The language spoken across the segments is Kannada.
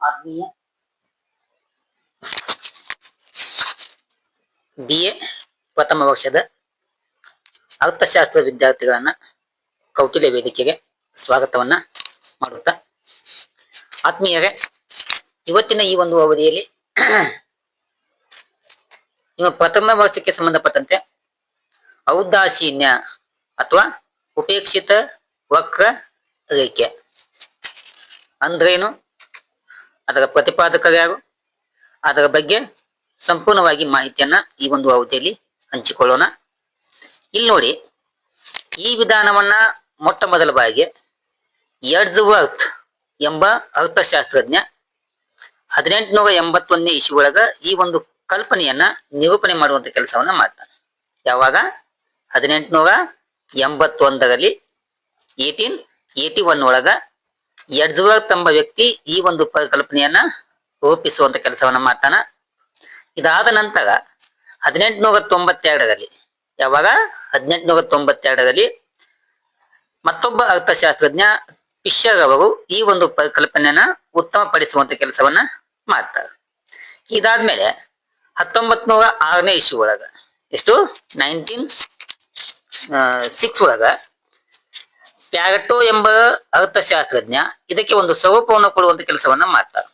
ಆತ್ಮೀಯ BA ಪ್ರಥಮ ವರ್ಷದ ಅರ್ಥಶಾಸ್ತ್ರ ವಿದ್ಯಾರ್ಥಿಗಳನ್ನ ಕೌಟಿಲ್ಯ ವೇದಿಕೆಗೆ ಸ್ವಾಗತವನ್ನ ಮಾಡುತ್ತಾ, ಆತ್ಮೀಯರೇ, ಇವತ್ತಿನ ಈ ಒಂದು ಅವಧಿಯಲ್ಲಿ ನಿಮ್ಮ ಪ್ರಥಮ ವರ್ಷಕ್ಕೆ ಸಂಬಂಧಪಟ್ಟಂತೆ ಔದಾಸೀನ್ಯ ಅಥವಾ ಉಪೇಕ್ಷಿತ ವಕ್ರ ರೇಖೆ ಅಂದ್ರೇನು, ಅದರ ಪ್ರತಿಪಾದಕರು ಯಾರು, ಅದರ ಬಗ್ಗೆ ಸಂಪೂರ್ಣವಾಗಿ ಮಾಹಿತಿಯನ್ನ ಈ ಒಂದು ಅವಧಿಯಲ್ಲಿ ಹಂಚಿಕೊಳ್ಳೋಣ. ಇಲ್ಲಿ ನೋಡಿ, ಈ ವಿಧಾನವನ್ನ ಮೊಟ್ಟ ಮೊದಲ ಬಾರಿಗೆ ಎಡ್ಜ್ವರ್ತ್ ಎಂಬ ಅರ್ಥಶಾಸ್ತ್ರಜ್ಞ 1881ನೇ ಇಸ್ವಿ ಒಳಗ ಈ ಒಂದು ಕಲ್ಪನೆಯನ್ನ ನಿರೂಪಣೆ ಮಾಡುವಂತ ಕೆಲಸವನ್ನ ಮಾಡ್ತಾನೆ. ಯಾವಾಗ? 1881ರಲ್ಲಿ 1881 ಒಳಗ ಎಡ್ಜ್ವರ್ತ್ ಎಂಬ ವ್ಯಕ್ತಿ ಈ ಒಂದು ಪರಿಕಲ್ಪನೆಯನ್ನ ರೂಪಿಸುವಂತ ಕೆಲಸವನ್ನ ಮಾಡ್ತಾನ. ಇದಾದ ನಂತರ 1892ರಲ್ಲಿ, ಯಾವಾಗ? 1892ರಲ್ಲಿ ಮತ್ತೊಬ್ಬ ಅರ್ಥಶಾಸ್ತ್ರಜ್ಞ ಫಿಶರ್ ಅವರು ಈ ಒಂದು ಪರಿಕಲ್ಪನೆಯನ್ನ ಉತ್ತಮಪಡಿಸುವಂತ ಕೆಲಸವನ್ನ ಮಾಡ್ತಾರೆ. ಇದಾದ್ಮೇಲೆ 1906ನೇ ಇಸ್ವಿ ಒಳಗ, ಎಷ್ಟು? 1906 ಒಳಗ ಪ್ಯಾಗಟೋ ಎಂಬ ಅರ್ಥಶಾಸ್ತ್ರಜ್ಞ ಇದಕ್ಕೆ ಒಂದು ಸ್ವರೂಪವನ್ನು ಕೊಡುವಂತ ಕೆಲಸವನ್ನ ಮಾಡ್ತಾರೆ.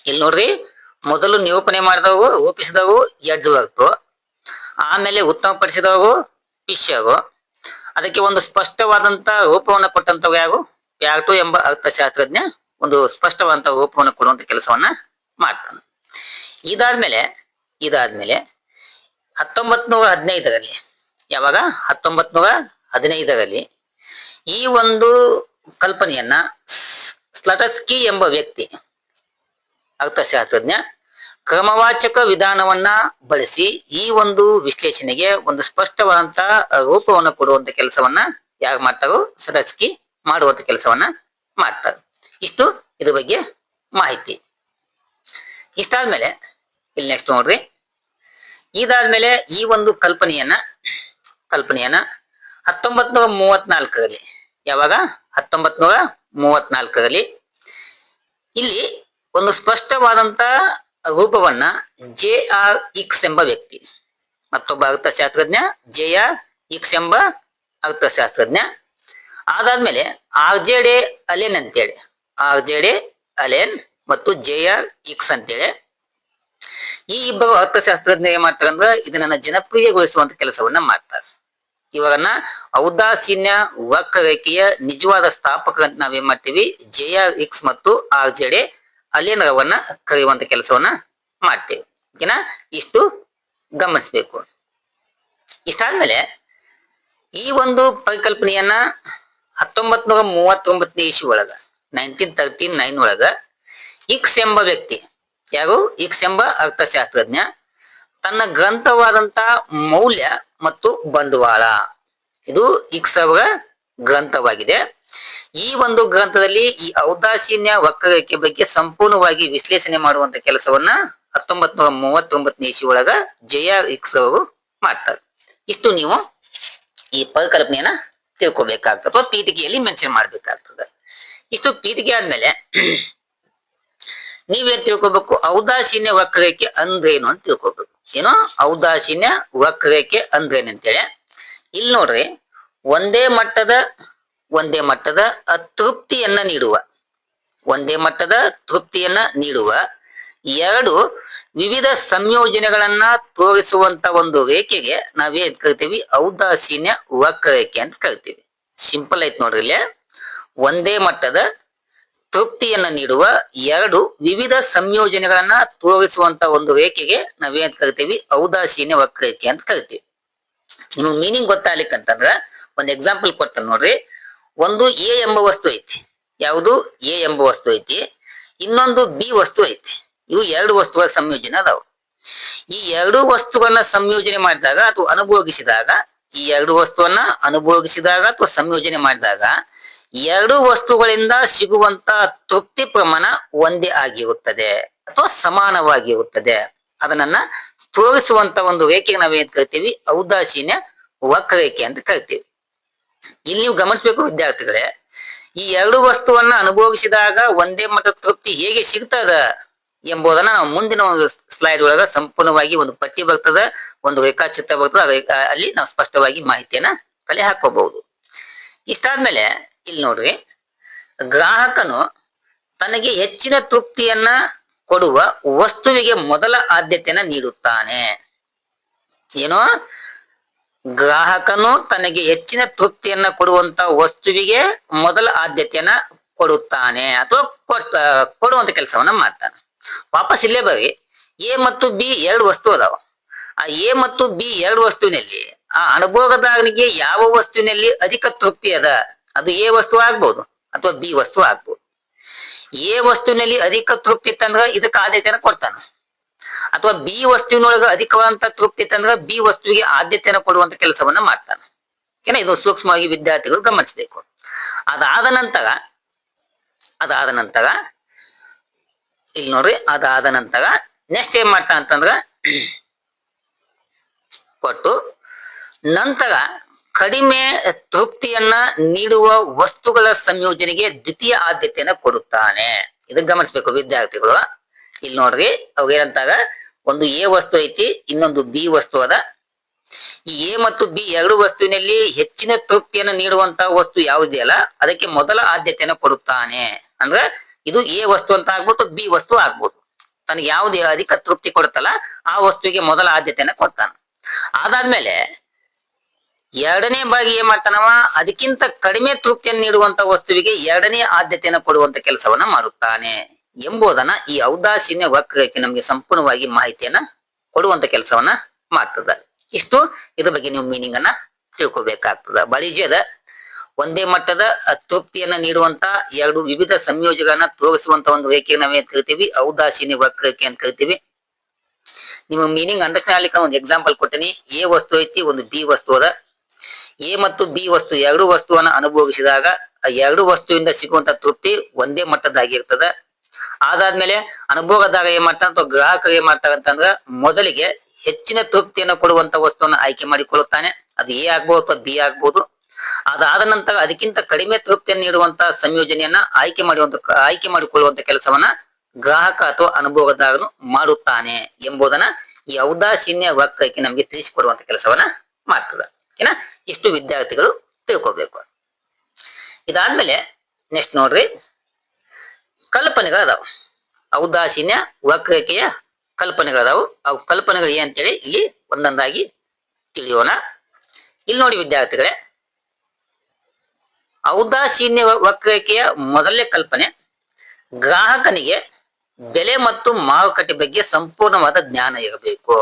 ಇಲ್ಲಿ ನೋಡ್ರಿ, ಮೊದಲು ನಿರೂಪಣೆ ಮಾಡಿದವರು, ರೂಪಿಸಿದವರು ಎಡ್ಜ್ವರ್ತ್, ಆಮೇಲೆ ಉತ್ತಮಪಡಿಸಿದವರು ಫಿಶರ್, ಅದಕ್ಕೆ ಒಂದು ಸ್ಪಷ್ಟವಾದಂತ ರೂಪವನ್ನು ಕೊಟ್ಟಂತವ್ರು ಯಾರು? ಪ್ಯಾಗಟೋ ಎಂಬ ಅರ್ಥಶಾಸ್ತ್ರಜ್ಞ ಒಂದು ಸ್ಪಷ್ಟವಾದಂತ ರೂಪವನ್ನು ಕೊಡುವಂತ ಕೆಲಸವನ್ನ ಮಾಡ್ತಾನೆ. ಇದಾದ್ಮೇಲೆ 1915ರಲ್ಲಿ, ಯಾವಾಗ? 1915ರಲ್ಲಿ ಈ ಒಂದು ಕಲ್ಪನೆಯನ್ನ ಸ್ಲಟಸ್ಕಿ ಎಂಬ ವ್ಯಕ್ತಿ ಅರ್ಥಶಾಸ್ತ್ರಜ್ಞ ಕ್ರಮವಾಚಕ ವಿಧಾನವನ್ನ ಬಳಸಿ ಈ ಒಂದು ವಿಶ್ಲೇಷಣೆಗೆ ಒಂದು ಸ್ಪಷ್ಟವಾದಂತ ರೂಪವನ್ನು ಕೊಡುವಂತ ಕೆಲಸವನ್ನ ಯಾರು ಮಾಡ್ತಾರೋ? ಸ್ಲಟಸ್ಕಿ ಮಾಡುವಂತ ಕೆಲಸವನ್ನ ಮಾಡ್ತಾರೆ. ಇಷ್ಟು ಇದ್ರ ಬಗ್ಗೆ ಮಾಹಿತಿ. ಇಷ್ಟಾದ್ಮೇಲೆ ಇಲ್ಲಿ ನೆಕ್ಸ್ಟ್ ನೋಡ್ರಿ, ಇದಾದ್ಮೇಲೆ ಈ ಒಂದು ಕಲ್ಪನೆಯನ್ನ 1934ರಲ್ಲಿ, ಯಾವಾಗ? 1934ರಲ್ಲಿ ಇಲ್ಲಿ ಒಂದು ಸ್ಪಷ್ಟವಾದಂತ ರೂಪವನ್ನ JR-X ಎಂಬ ವ್ಯಕ್ತಿ, ಮತ್ತೊಬ್ಬ ಅರ್ಥಶಾಸ್ತ್ರಜ್ಞ JR-X ಎಂಬ ಅರ್ಥಶಾಸ್ತ್ರಜ್ಞ, ಅದಾದ್ಮೇಲೆ RJ ಅಲೆನ್ ಅಂತೇಳಿ, RJ ಅಲೆನ್ ಮತ್ತು JR-X ಅಂತೇಳಿ ಈ ಇಬ್ಬರು ಅರ್ಥಶಾಸ್ತ್ರಜ್ಞ ಏನ್ ಮಾಡ್ತಾರಂದ್ರ ಇದನ್ನ ಜನಪ್ರಿಯಗೊಳಿಸುವಂತ ಕೆಲಸವನ್ನ ಮಾಡ್ತಾರೆ. ಇವರನ್ನ ಔದಾಸೀನ್ಯ ವಕ್ರರೇಖೆಯ ನಿಜವಾದ ಸ್ಥಾಪಕರು ಅಂತ ನಾವೇನ್ ಮಾಡ್ತೀವಿ? JR-X ಮತ್ತು RJ ಅಲೆನ್ ರವನ್ನ ಕರೆಯುವಂತ ಕೆಲಸವನ್ನ ಮಾಡ್ತೇವೆ. ಓಕೆನಾ? ಇಷ್ಟು ಗಮನಿಸ್ಬೇಕು. ಇಷ್ಟಾದ್ಮೇಲೆ ಈ ಒಂದು ಪರಿಕಲ್ಪನೆಯನ್ನ 1939ನೇ ಇಸ್ವಿ ಒಳಗ, 1939 ಒಳಗ X ಎಂಬ ವ್ಯಕ್ತಿ, ಯಾರು? X ಎಂಬ ಅರ್ಥಶಾಸ್ತ್ರಜ್ಞ ತನ್ನ ಗ್ರಂಥವಾದಂತ ಮೌಲ್ಯ ಮತ್ತು ಬಂಡವಾಳ, ಇದು X ಅವರ ಗ್ರಂಥವಾಗಿದೆ. ಈ ಒಂದು ಗ್ರಂಥದಲ್ಲಿ ಈ ಔದಾಸೀನ್ಯ ವಕ್ರರೇಖೆ ಬಗ್ಗೆ ಸಂಪೂರ್ಣವಾಗಿ ವಿಶ್ಲೇಷಣೆ ಮಾಡುವಂತ ಕೆಲಸವನ್ನ 1939ನೇ ಇಸ್ವಿ ಒಳಗ JR-X ಅವರು ಮಾಡ್ತಾರೆ. ಇಷ್ಟು ನೀವು ಈ ಪರಿಕಲ್ಪನೆಯನ್ನ ತಿಳ್ಕೊಬೇಕಾಗ್ತದೆ ಅಥವಾ ಪೀಠಿಕೆಯಲ್ಲಿ ಮೆನ್ಷನ್ ಮಾಡ್ಬೇಕಾಗ್ತದೆ. ಇಷ್ಟು ಪೀಠಿಕೆ ಆದ್ಮೇಲೆ ನೀವೇನ್ ತಿಳ್ಕೊಬೇಕು? ಔದಾಸೀನ್ಯ ವಕ್ರರೇಖೆ ಅಂದ್ರೇನು ಅಂತ ತಿಳ್ಕೊಬೇಕು. ಏನು ಔದಾಸೀನ್ಯ ವಕ್ರರೇಖೆ ಅಂದ್ರೇನು ಅಂತೇಳಿ ಇಲ್ಲಿ ನೋಡ್ರಿ, ಒಂದೇ ಮಟ್ಟದ ಅತೃಪ್ತಿಯನ್ನ ನೀಡುವ, ಎರಡು ವಿವಿಧ ಸಂಯೋಜನೆಗಳನ್ನ ತೋರಿಸುವಂತ ಒಂದು ರೇಖೆಗೆ ನಾವೇನ್ ಕರಿತೀವಿ? ಔದಾಸೀನ್ಯ ವಕ್ರರೇಖೆ ಅಂತ ಕರಿತೀವಿ. ಸಿಂಪಲ್ ಐತ್ ನೋಡ್ರಿ. ಇಲ್ಲಿ ಒಂದೇ ಮಟ್ಟದ ತೃಪ್ತಿಯನ್ನ ನೀಡುವ ಎರಡು ವಿವಿಧ ಸಂಯೋಜನೆಗಳನ್ನ ತೋರಿಸುವಂತ ಒಂದು ರೇಖೆಗೆ ನಾವೇನ್ ಕರಿತೀವಿ? ಔದಾಸೀನ್ಯ ವಕ್ರರೇಖೆ ಅಂತ ಕರಿತೀವಿ. ನಿಮ್ಗೆ ಮೀನಿಂಗ್ ಗೊತ್ತಾಗ್ಲಿಕ್ಕಂತಂದ್ರ ಒಂದ್ ಎಕ್ಸಾಂಪಲ್ ಕೊಡ್ತಾನೆ ನೋಡ್ರಿ. ಒಂದು A ಎಂಬ ವಸ್ತು ಐತಿ, ಯಾವುದು? A ಎಂಬ ವಸ್ತು ಐತಿ, ಇನ್ನೊಂದು B ವಸ್ತು ಐತಿ. ಇವು ಎರಡು ವಸ್ತುಗಳ ಸಂಯೋಜನೆ ಅದಾವ. ಈ ಎರಡು ವಸ್ತುಗಳನ್ನ ಸಂಯೋಜನೆ ಮಾಡಿದಾಗ ಅಥವಾ ಅನುಭೋಗಿಸಿದಾಗ, ಈ ಎರಡು ವಸ್ತುವನ್ನ ಅನುಭೋಗಿಸಿದಾಗ ಅಥವಾ ಸಂಯೋಜನೆ ಮಾಡಿದಾಗ ಎರಡು ವಸ್ತುಗಳಿಂದ ಸಿಗುವಂತ ತೃಪ್ತಿ ಪ್ರಮಾಣ ಒಂದೇ ಆಗಿರುತ್ತದೆ ಅಥವಾ ಸಮಾನವಾಗಿರುತ್ತದೆ. ಅದನ್ನ ತೋರಿಸುವಂತ ಒಂದು ರೇಖೆಗೆ ನಾವೇನ್ ಕರಿತೀವಿ? ಔದಾಸೀನ್ಯ ವಕ್ರರೇಖೆ ಅಂತ ಕರಿತೀವಿ. ಇಲ್ಲಿ ನೀವು ಗಮನಿಸಬೇಕು ವಿದ್ಯಾರ್ಥಿಗಳೇ, ಈ ಎರಡು ವಸ್ತುವನ್ನ ಅನುಭವಿಸಿದಾಗ ಒಂದೇ ಮಟ್ಟದ ತೃಪ್ತಿ ಹೇಗೆ ಸಿಗ್ತದ ಎಂಬುದನ್ನ ನಾವು ಮುಂದಿನ ಒಂದು ಸ್ಲೈಡ್ ಒಳಗ ಸಂಪೂರ್ಣವಾಗಿ ಒಂದು ಪಟ್ಟಿ ಬರ್ತದ, ಒಂದು ರೇಖಾಚಿತ್ರ ಬರ್ತದೆ, ಅಲ್ಲಿ ನಾವು ಸ್ಪಷ್ಟವಾಗಿ ಮಾಹಿತಿಯನ್ನ ಕಲೆ ಹಾಕೋಬಹುದು. ಇಷ್ಟಾದ್ಮೇಲೆ ಇಲ್ಲಿ ನೋಡ್ರಿ, ಗ್ರಾಹಕನು ತನಗೆ ಹೆಚ್ಚಿನ ತೃಪ್ತಿಯನ್ನ ಕೊಡುವ ವಸ್ತುವಿಗೆ ಮೊದಲ ಆದ್ಯತೆಯನ್ನ ನೀಡುತ್ತಾನೆ. ಏನೋ ಗ್ರಾಹಕನು ತನಗೆ ಹೆಚ್ಚಿನ ತೃಪ್ತಿಯನ್ನ ಕೊಡುವಂತ ವಸ್ತುವಿಗೆ ಮೊದಲ ಆದ್ಯತೆಯನ್ನ ಕೊಡುತ್ತಾನೆ ಅಥವಾ ಕೊಡುವಂತ ಕೆಲಸವನ್ನ ಮಾಡ್ತಾನೆ. ವಾಪಸ್ ಇಲ್ಲೇ ಬರ್ರಿ, ಎ ಮತ್ತು ಬಿ ಎರಡು ವಸ್ತು ಅದಾವ. ಆ ಎ ಮತ್ತು ಬಿ ಎರಡು ವಸ್ತುವಿನಲ್ಲಿ ಆ ಅನುಭವದಾರನಿಗೆ ಯಾವ ವಸ್ತುವಿನಲ್ಲಿ ಅಧಿಕ ತೃಪ್ತಿ ಅದ, ಅದು ಎ ವಸ್ತು ಆಗ್ಬಹುದು ಅಥವಾ ಬಿ ವಸ್ತು ಆಗ್ಬಹುದು. ಎ ವಸ್ತುವಿನಲ್ಲಿ ಅಧಿಕ ತೃಪ್ತಿ ತಂದ್ರ ಇದಕ್ಕೆ ಆದ್ಯತೆಯನ್ನು ಕೊಡ್ತಾನ, ಅಥವಾ ಬಿ ವಸ್ತುವಿನೊಳಗ ಅಧಿಕವಾದಂತ ತೃಪ್ತಿ ತಂದ್ರ ಬಿ ವಸ್ತುವಿಗೆ ಆದ್ಯತೆಯನ್ನು ಕೊಡುವಂತ ಕೆಲಸವನ್ನ ಮಾಡ್ತಾನ. ಏನ ಇದು ಸೂಕ್ಷ್ಮವಾಗಿ ವಿದ್ಯಾರ್ಥಿಗಳು ಗಮನಿಸಬೇಕು. ಅದಾದ ನಂತರ ಇಲ್ಲಿ ನೋಡ್ರಿ, ಅದಾದ ನಂತರ ನೆಕ್ಸ್ಟ್ ಏನ್ ಮಾಡ್ತಾ ಅಂತಂದ್ರ ಕೊಟ್ಟು ನಂತರ ಕಡಿಮೆ ತೃಪ್ತಿಯನ್ನ ನೀಡುವ ವಸ್ತುಗಳ ಸಂಯೋಜನೆಗೆ ದ್ವಿತೀಯ ಆದ್ಯತೆಯನ್ನ ಕೊಡುತ್ತಾನೆ. ಇದನ್ನ ಗಮನಿಸ್ಬೇಕು ವಿದ್ಯಾರ್ಥಿಗಳು. ಇಲ್ಲಿ ನೋಡ್ರಿ, ಅವ್ ಏನಂತಾಗ ಒಂದು ಎ ವಸ್ತು ಐತಿ, ಇನ್ನೊಂದು ಬಿ ವಸ್ತು ಅದ. ಈ ಎ ಮತ್ತು ಬಿ ಎರಡು ವಸ್ತುವಿನಲ್ಲಿ ಹೆಚ್ಚಿನ ತೃಪ್ತಿಯನ್ನು ನೀಡುವಂತ ವಸ್ತು ಯಾವುದಿಯಲ್ಲ ಅದಕ್ಕೆ ಮೊದಲ ಆದ್ಯತೆಯನ್ನು ಕೊಡುತ್ತಾನೆ. ಅಂದ್ರ ಇದು ಎ ವಸ್ತು ಅಂತ ಆಗ್ಬೋದು, ಬಿ ವಸ್ತು ಆಗ್ಬೋದು. ತನಗೆ ಯಾವ್ದು ಅಧಿಕ ತೃಪ್ತಿ ಕೊಡುತ್ತಲ್ಲ ಆ ವಸ್ತುವಿಗೆ ಮೊದಲ ಆದ್ಯತೆಯನ್ನ ಕೊಡ್ತಾನೆ. ಅದಾದ್ಮೇಲೆ ಎರಡನೇ ಬಾಗಿ ಏನ್ ಮಾಡ್ತಾನವ, ಅದಕ್ಕಿಂತ ಕಡಿಮೆ ತೃಪ್ತಿಯನ್ನು ನೀಡುವಂತ ವಸ್ತುವಿಗೆ ಎರಡನೇ ಆದ್ಯತೆಯನ್ನು ಕೊಡುವಂತ ಕೆಲಸವನ್ನ ಮಾಡುತ್ತಾನೆ ಎಂಬುದನ್ನ ಈ ಔದಾಸೀನ್ಯ ವಕ್ರರೇಖೆ ನಮ್ಗೆ ಸಂಪೂರ್ಣವಾಗಿ ಮಾಹಿತಿಯನ್ನ ಕೊಡುವಂತ ಕೆಲಸವನ್ನ ಮಾಡ್ತದ. ಇಷ್ಟು ಇದ್ರ ಬಗ್ಗೆ ನೀವು ಮೀನಿಂಗ್ ಅನ್ನ ತಿಳ್ಕೊಬೇಕಾಗ್ತದ. ಬಳಿಜದ ಒಂದೇ ಮಟ್ಟದ ತೃಪ್ತಿಯನ್ನ ನೀಡುವಂತ ಎರಡು ವಿವಿಧ ಸಂಯೋಜಗಳನ್ನ ತೋರಿಸುವಂತ ಒಂದು ರೇಖೆ ನಾವೇನ್ ಕರಿತೀವಿ, ಔದಾಸೀನ್ಯ ವಕ್ರರೇಖೆ ಅಂತ ಕರಿತೀವಿ. ನಿಮ್ಮ ಮೀನಿಂಗ್ ಅಂಡರ್ಸ್ಟ್ಯಾಂಡ್ ಆಗ್ಲಿಕ್ಕೆ ಒಂದು ಎಕ್ಸಾಂಪಲ್ ಕೊಟ್ಟಿನಿ. ಎ ವಸ್ತು ಐತಿ, ಒಂದು ಬಿ ವಸ್ತು ಅದ. ಎ ಮತ್ತು ಬಿ ವಸ್ತು ಎರಡು ವಸ್ತುವನ್ನ ಅನುಭವಿಸಿದಾಗ ಆ ಎರಡು ವಸ್ತುವಿಂದ ಸಿಗುವಂತ ತೃಪ್ತಿ ಒಂದೇ ಮಟ್ಟದಾಗಿರ್ತದ. ಅದಾದ್ಮೇಲೆ ಅನುಭವದಾಗ ಏನ್ ಮಾಡ್ತಾನ ಅಥವಾ ಗ್ರಾಹಕರು ಏನ್ ಮಾಡ್ತಾರ ಅಂತಂದ್ರ ಮೊದಲಿಗೆ ಹೆಚ್ಚಿನ ತೃಪ್ತಿಯನ್ನು ಕೊಡುವಂತ ವಸ್ತುವನ್ನ ಆಯ್ಕೆ ಮಾಡಿಕೊಳ್ಳುತ್ತಾನೆ. ಅದು ಎ ಆಗ್ಬಹುದು ಅಥವಾ ಬಿ ಆಗ್ಬಹುದು. ಅದಾದ ನಂತರ ಅದಕ್ಕಿಂತ ಕಡಿಮೆ ತೃಪ್ತಿಯನ್ನು ನೀಡುವಂತ ಸಂಯೋಜನೆಯನ್ನ ಆಯ್ಕೆ ಮಾಡಿಕೊಳ್ಳುವಂತ ಕೆಲಸವನ್ನ ಗ್ರಾಹಕ ಅಥವಾ ಅನುಭವದಾರನು ಮಾಡುತ್ತಾನೆ ಎಂಬುದನ್ನ ಈ ಔದಾಸೀನ್ಯ ವಕ್ರರೇಖೆ ನಮ್ಗೆ ತಿಳಿಸಿಕೊಡುವಂತ ಕೆಲಸವನ್ನ ಮಾಡ್ತದ. ಓಕೆನಾ? ಇಷ್ಟು ವಿದ್ಯಾರ್ಥಿಗಳು ತಿಳ್ಕೊಬೇಕು. ಇದಾದ್ಮೇಲೆ ನೆಕ್ಸ್ಟ್ ನೋಡ್ರಿ, ಕಲ್ಪನೆಗಳದಾವು. ಔದಾಸೀನ್ಯ ವಕ್ರರೇಖೆಯ ಕಲ್ಪನೆಗಳದಾವು. ಅವು ಕಲ್ಪನೆಗಳು ಏನಂತೇಳಿ ಇಲ್ಲಿ ಒಂದೊಂದಾಗಿ ತಿಳಿಯೋಣ. ಇಲ್ಲಿ ನೋಡಿ ವಿದ್ಯಾರ್ಥಿಗಳೇ, ಔದಾಸೀನ್ಯ ವಕ್ರರೇಖೆಯ ಮೊದಲನೇ ಕಲ್ಪನೆ, ಗ್ರಾಹಕನಿಗೆ ಬೆಲೆ ಮತ್ತು ಮಾರುಕಟ್ಟೆ ಬಗ್ಗೆ ಸಂಪೂರ್ಣವಾದ ಜ್ಞಾನ ಇರಬೇಕು.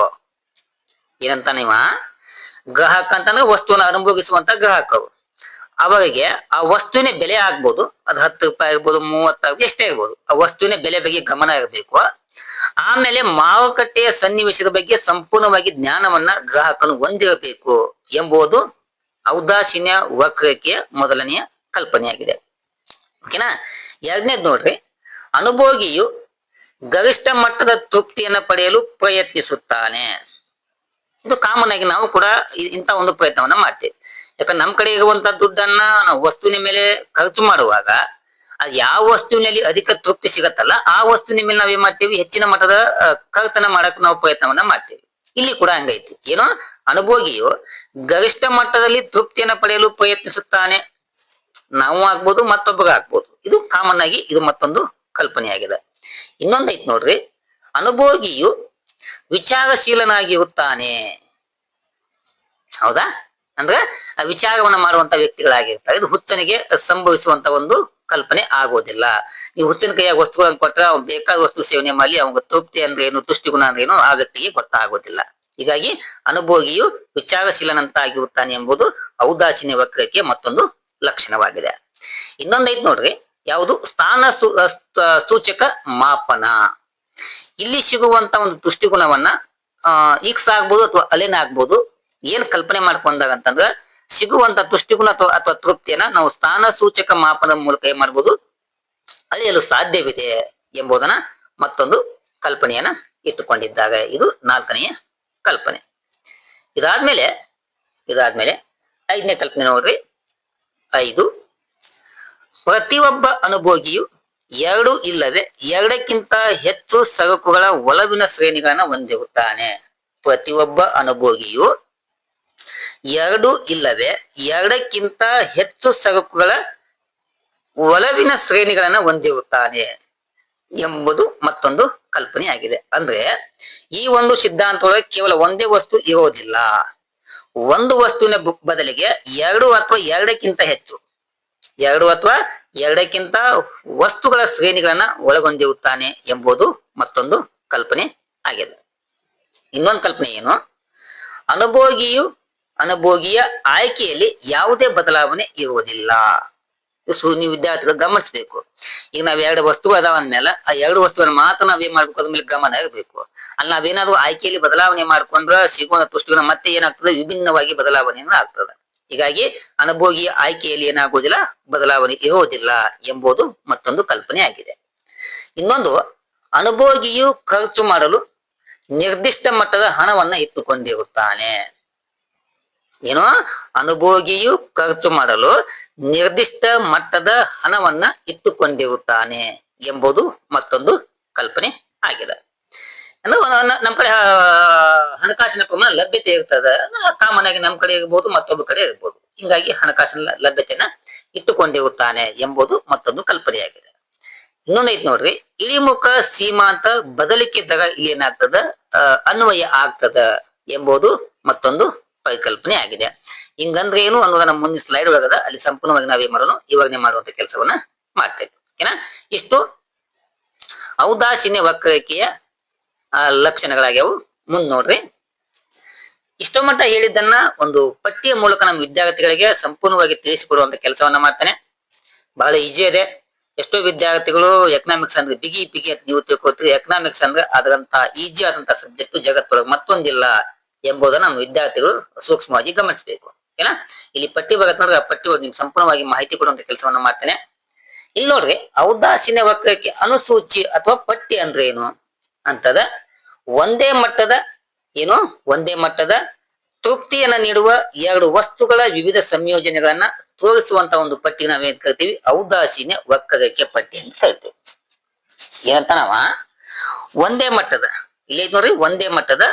ಏನಂತ ನೀವ, ಗ್ರಾಹಕ ಅಂತಂದ್ರೆ ವಸ್ತುವನ್ನು ಅನುಭವಿಸುವಂತ ಗ್ರಾಹಕರು. ಅವರಿಗೆ ಆ ವಸ್ತುವಿನ ಬೆಲೆ ಆಗ್ಬೋದು, ಅದು 10 ರೂಪಾಯಿ ಇರ್ಬೋದು, 30 ಎಷ್ಟೇ ಇರ್ಬೋದು, ಆ ವಸ್ತುವಿನ ಬೆಲೆ ಬಗ್ಗೆ ಗಮನ ಇರಬೇಕು. ಆಮೇಲೆ ಮಾರುಕಟ್ಟೆಯ ಸನ್ನಿವೇಶದ ಬಗ್ಗೆ ಸಂಪೂರ್ಣವಾಗಿ ಜ್ಞಾನವನ್ನ ಗ್ರಾಹಕನು ಹೊಂದಿರಬೇಕು ಎಂಬುದು ಔದಾಸೀನ್ಯ ವಕ್ರರೇಖೆಯ ಮೊದಲನೆಯ ಕಲ್ಪನೆಯಾಗಿದೆ. ಓಕೆನಾ? ಎರಡನೇದ್ ನೋಡ್ರಿ, ಅನುಭೋಗಿಯು ಗರಿಷ್ಠ ಮಟ್ಟದ ತೃಪ್ತಿಯನ್ನ ಪಡೆಯಲು ಪ್ರಯತ್ನಿಸುತ್ತಾನೆ. ಇದು ಕಾಮನ್ ಆಗಿ ನಾವು ಕೂಡ ಇಂಥ ಒಂದು ಪ್ರಯತ್ನವನ್ನ ಮಾಡ್ತೇವೆ. ಯಾಕಂದ್ರೆ ನಮ್ಮ ಕಡೆ ಇರುವಂತ ದುಡ್ಡನ್ನ ನಾವು ವಸ್ತುವಿನ ಮೇಲೆ ಖರ್ಚು ಮಾಡುವಾಗ ಅದು ಯಾವ ವಸ್ತುವಿನಲ್ಲಿ ಅಧಿಕ ತೃಪ್ತಿ ಸಿಗತ್ತಲ್ಲ ಆ ವಸ್ತುವಿನ ಮೇಲೆ ನಾವೇನ್ ಮಾಡ್ತೇವೆ, ಹೆಚ್ಚಿನ ಮಟ್ಟದ ಖರ್ಚನ್ನ ಮಾಡಕ್ ನಾವು ಪ್ರಯತ್ನವನ್ನ ಮಾಡ್ತೇವೆ. ಇಲ್ಲಿ ಕೂಡ ಹಂಗೈತಿ. ಏನೋ ಅನುಭೋಗಿಯು ಗರಿಷ್ಠ ಮಟ್ಟದಲ್ಲಿ ತೃಪ್ತಿಯನ್ನ ಪಡೆಯಲು ಪ್ರಯತ್ನಿಸುತ್ತಾನೆ. ನಾವು ಆಗ್ಬೋದು, ಮತ್ತೊಬ್ಬರು ಆಗ್ಬೋದು. ಇದು ಕಾಮನ್ ಆಗಿ ಇದು ಮತ್ತೊಂದು ಕಲ್ಪನೆಯಾಗಿದೆ. ಇನ್ನೊಂದೈತಿ ನೋಡ್ರಿ, ಅನುಭೋಗಿಯು ವಿಚಾರಶೀಲನಾಗಿರುತ್ತಾನೆ. ಹೌದಾ? ಅಂದ್ರೆ ವಿಚಾರವನ್ನ ಮಾಡುವಂತ ವ್ಯಕ್ತಿಗಳಾಗಿರ್ತಾರೆ. ಇದು ಹುಚ್ಚನಿಗೆ ಸಂಭವಿಸುವಂತ ಒಂದು ಕಲ್ಪನೆ ಆಗೋದಿಲ್ಲ. ನೀವು ಹುಚ್ಚಿನ ಕೈಯಾಗ ವಸ್ತುಗಳನ್ನು ಕೊಟ್ಟರೆ ಅವ್ನು ಬೇಕಾದ ವಸ್ತು ಸೇವನೆ ಮಾಡಿ ಅವಾಗ ತೃಪ್ತಿ ಅಂದ್ರೆ ಏನು, ತುಷ್ಟಿಗುಣ ಅಂದ್ರೆ ಏನು ಆ ವ್ಯಕ್ತಿಗೆ ಗೊತ್ತಾಗೋದಿಲ್ಲ. ಹೀಗಾಗಿ ಅನುಭೋಗಿಯು ವಿಚಾರಶೀಲನಂತಾಗಿರುತ್ತಾನೆ ಎಂಬುದು ಔದಾಸೀನ್ಯ ವಕ್ರರೇಖೆಯ ಮತ್ತೊಂದು ಲಕ್ಷಣವಾಗಿದೆ. ಇನ್ನೊಂದೈತ್ ನೋಡ್ರಿ, ಯಾವುದು ಸ್ಥಾನ ಸೂಚಕ ಮಾಪನ. ಇಲ್ಲಿ ಸಿಗುವಂತ ಒಂದು ತುಷ್ಟಿಗುಣವನ್ನ ಇಕ್ಸ್ ಆಗ್ಬೋದು ಅಥವಾ ಅಲೆನ ಆಗ್ಬೋದು. ಏನ್ ಕಲ್ಪನೆ ಮಾಡ್ಕೊಂಡಾಗ ಅಂತಂದ್ರ ಸಿಗುವಂತ ತುಷ್ಟಿಗುಣ ಅಥವಾ ತೃಪ್ತಿಯನ್ನ ನಾವು ಸ್ಥಾನ ಸೂಚಕ ಮಾಪನದ ಮೂಲಕ ಏನ್ ಮಾಡ್ಬೋದು, ಅಳೆಯಲು ಸಾಧ್ಯವಿದೆ ಎಂಬುದನ್ನ ಮತ್ತೊಂದು ಕಲ್ಪನೆಯನ್ನ ಇಟ್ಟುಕೊಂಡಿದ್ದಾಗ ಇದು ನಾಲ್ಕನೆಯ ಕಲ್ಪನೆ. ಇದಾದ್ಮೇಲೆ ಐದನೇ ಕಲ್ಪನೆ ನೋಡ್ರಿ. 5, ಪ್ರತಿಯೊಬ್ಬ ಅನುಭೋಗಿಯು ಎರಡು ಇಲ್ಲವೇ ಎರಡಕ್ಕಿಂತ ಹೆಚ್ಚು ಸರಕುಗಳ ಒಲವಿನ ಶ್ರೇಣಿಗಳನ್ನ ಹೊಂದಿರುತ್ತಾನೆ. ಪ್ರತಿಯೊಬ್ಬ ಅನುಭೋಗಿಯು ಎರಡು ಇಲ್ಲವೇ ಎರಡಕ್ಕಿಂತ ಹೆಚ್ಚು ಸರಕುಗಳ ಒಲವಿನ ಶ್ರೇಣಿಗಳನ್ನ ಹೊಂದಿರುತ್ತಾನೆ ಎಂಬುದು ಮತ್ತೊಂದು ಕಲ್ಪನೆಯಾಗಿದೆ. ಅಂದ್ರೆ ಈ ಒಂದು ಸಿದ್ಧಾಂತದೊಳಗೆ ಕೇವಲ ಒಂದೇ ವಸ್ತು ಇರೋದಿಲ್ಲ, ಒಂದು ವಸ್ತುವಿನ ಬದಲಿಗೆ ಎರಡು ಅಥವಾ ಎರಡಕ್ಕಿಂತ ವಸ್ತುಗಳ ಶ್ರೇಣಿಗಳನ್ನ ಒಳಗೊಂಡಿರುತ್ತಾನೆ ಎಂಬುದು ಮತ್ತೊಂದು ಕಲ್ಪನೆ ಆಗಿದೆ. ಇನ್ನೊಂದು ಕಲ್ಪನೆ ಏನು, ಅನುಭೋಗಿಯ ಆಯ್ಕೆಯಲ್ಲಿ ಯಾವುದೇ ಬದಲಾವಣೆ ಇರುವುದಿಲ್ಲ. ನೀವು ವಿದ್ಯಾರ್ಥಿಗಳು ಗಮನಿಸಬೇಕು. ಈಗ ನಾವ್ ಎರಡು ವಸ್ತುಗಳು ಅದಾವ ಅಂದ್ಮೇಲೆ ಆ ಎರಡು ವಸ್ತುವನ್ನು ಮಾತ್ರ ನಾವೇನ್ ಮಾಡ್ಬೇಕು, ಅದ್ರ ಮೇಲೆ ಗಮನ ಇರಬೇಕು. ಅಲ್ಲಿ ನಾವೇನಾದ್ರೂ ಆಯ್ಕೆಯಲ್ಲಿ ಬದಲಾವಣೆ ಮಾಡ್ಕೊಂಡ್ರೆ ಸಿಗುವಂತ ತುಷ್ಟುಗಳ ಮತ್ತೆ ಏನಾಗ್ತದೆ, ವಿಭಿನ್ನವಾಗಿ ಬದಲಾವಣೆಯನ್ನು ಆಗ್ತದೆ. ಹೀಗಾಗಿ ಅನುಭೋಗಿಯ ಆಯ್ಕೆಯಲ್ಲಿ ಏನಾಗುವುದಿಲ್ಲ, ಬದಲಾವಣೆ ಇರುವುದಿಲ್ಲ ಎಂಬುದು ಮತ್ತೊಂದು ಕಲ್ಪನೆ ಆಗಿದೆ. ಇನ್ನೊಂದು, ಅನುಭೋಗಿಯು ಖರ್ಚು ಮಾಡಲು ನಿರ್ದಿಷ್ಟ ಮಟ್ಟದ ಹಣವನ್ನ ಇಟ್ಟುಕೊಂಡಿರುತ್ತಾನೆ. ಏನೋ, ಅನುಭೋಗಿಯು ಖರ್ಚು ಮಾಡಲು ನಿರ್ದಿಷ್ಟ ಮಟ್ಟದ ಹಣವನ್ನ ಇಟ್ಟುಕೊಂಡಿರುತ್ತಾನೆ ಎಂಬುದು ಮತ್ತೊಂದು ಕಲ್ಪನೆ ಆಗಿದೆ. ನಮ್ಮ ಕಡೆ ಹಣಕಾಸಿನ ಪ್ರಮಾಣ ಲಭ್ಯತೆ ಇರ್ತದೆ, ಕಾಮನ್ ಆಗಿ ನಮ್ಮ ಕಡೆ ಇರ್ಬೋದು, ಮತ್ತೊಬ್ಬ ಕಡೆ ಇರ್ಬೋದು. ಹಿಂಗಾಗಿ ಹಣಕಾಸಿನ ಲಭ್ಯತೆಯನ್ನ ಇಟ್ಟುಕೊಂಡಿರುತ್ತಾನೆ ಎಂಬುದು ಮತ್ತೊಂದು ಕಲ್ಪನೆಯಾಗಿದೆ. ಇನ್ನೊಂದೈತಿ ನೋಡ್ರಿ, ಇಳಿಮುಖ ಸೀಮಾಂತ ಬದಲಿಕೆ ದರ ಇಲ್ಲಿ ಏನಾಗ್ತದ, ಅನ್ವಯ ಆಗ್ತದ ಎಂಬುದು ಮತ್ತೊಂದು ಪರಿಕಲ್ಪನೆ ಆಗಿದೆ. ಹಿಂಗಂದ್ರೆ ಏನು ಅನ್ನೋದನ್ನ ಮುಂದಿನ ಸ್ಲೈಡ್ ಒಳಗದ, ಅಲ್ಲಿ ಸಂಪೂರ್ಣವಾಗಿ ನಾವೇನ್ ಮಾಡೋಣ, ಇವಾಗನೇ ಮಾಡುವಂತ ಕೆಲಸವನ್ನ ಮಾಡ್ತೇವೆ. ಓಕೆನಾ? ಇಷ್ಟು ಔದಾಸೀನ್ಯ ವಕ್ರರೇಖೆಯ ಲಕ್ಷಣಗಳಾಗ್ಯಾವು. ಮುಂದ್ ನೋಡ್ರಿ, ಇಷ್ಟೋ ಮಟ್ಟ ಹೇಳಿದ್ದನ್ನ ಒಂದು ಪಟ್ಟಿಯ ಮೂಲಕ ನಮ್ಮ ವಿದ್ಯಾರ್ಥಿಗಳಿಗೆ ಸಂಪೂರ್ಣವಾಗಿ ತಿಳಿಸಿಕೊಡುವಂತ ಕೆಲಸವನ್ನ ಮಾಡ್ತೇನೆ. ಬಹಳ ಈಜಿ ಇದೆ. ಎಷ್ಟೋ ವಿದ್ಯಾರ್ಥಿಗಳು ಎಕನಾಮಿಕ್ಸ್ ಅಂದ್ರೆ ಬಿಗಿ ಅಂತ ನೀವು ತಿಳ್ಕೊತೀರಿ. ಎಕನಾಮಿಕ್ಸ್ ಅಂದ್ರೆ ಅದರಂತ ಈಜಿ ಆದಂತಹ ಸಬ್ಜೆಕ್ಟ್ ಜಗತ್ತೊಳಗೆ ಮತ್ತೊಂದಿಲ್ಲ ಎಂಬುದನ್ನ ನಮ್ಮ ವಿದ್ಯಾರ್ಥಿಗಳು ಸೂಕ್ಷ್ಮವಾಗಿ ಗಮನಿಸಬೇಕು. ಓಕೆನಾ? ಇಲ್ಲಿ ಪಟ್ಟಿ ಬರತ್ ನೋಡ್ರಿ, ಆ ಪಟ್ಟಿ ಒಳಗೆ ನಿಮ್ಗೆ ಸಂಪೂರ್ಣವಾಗಿ ಮಾಹಿತಿ ಕೊಡುವಂತ ಕೆಲಸವನ್ನ ಮಾಡ್ತೇನೆ. ಇಲ್ಲಿ ನೋಡ್ರಿ, ಔದಾಸೀನ್ಯ ವಕ್ರಕ್ಕೆ ಅನುಸೂಚಿ ಅಥವಾ ಪಟ್ಟಿ ಅಂದ್ರೆ ಏನು ಅಂತದ, ಒಂದೇ ಮಟ್ಟದ ತೃಪ್ತಿಯನ್ನ ನೀಡುವ ಎರಡು ವಸ್ತುಗಳ ವಿವಿಧ ಸಂಯೋಜನೆಗಳನ್ನ ತೋರಿಸುವಂತ ಒಂದು ಪಟ್ಟಿ ನಾವೇನ್ ಕರಿತೀವಿ, ಔದಾಸೀನ್ಯ ವಕ್ರರೇಖೆ ಪಟ್ಟಿ ಅಂತ ಕರಿತೀವಿ. ಏನಂತ ನಾವ ಒಂದೇ ಮಟ್ಟದ, ಇಲ್ಲಿ ನೋಡ್ರಿ, ಒಂದೇ ಮಟ್ಟದ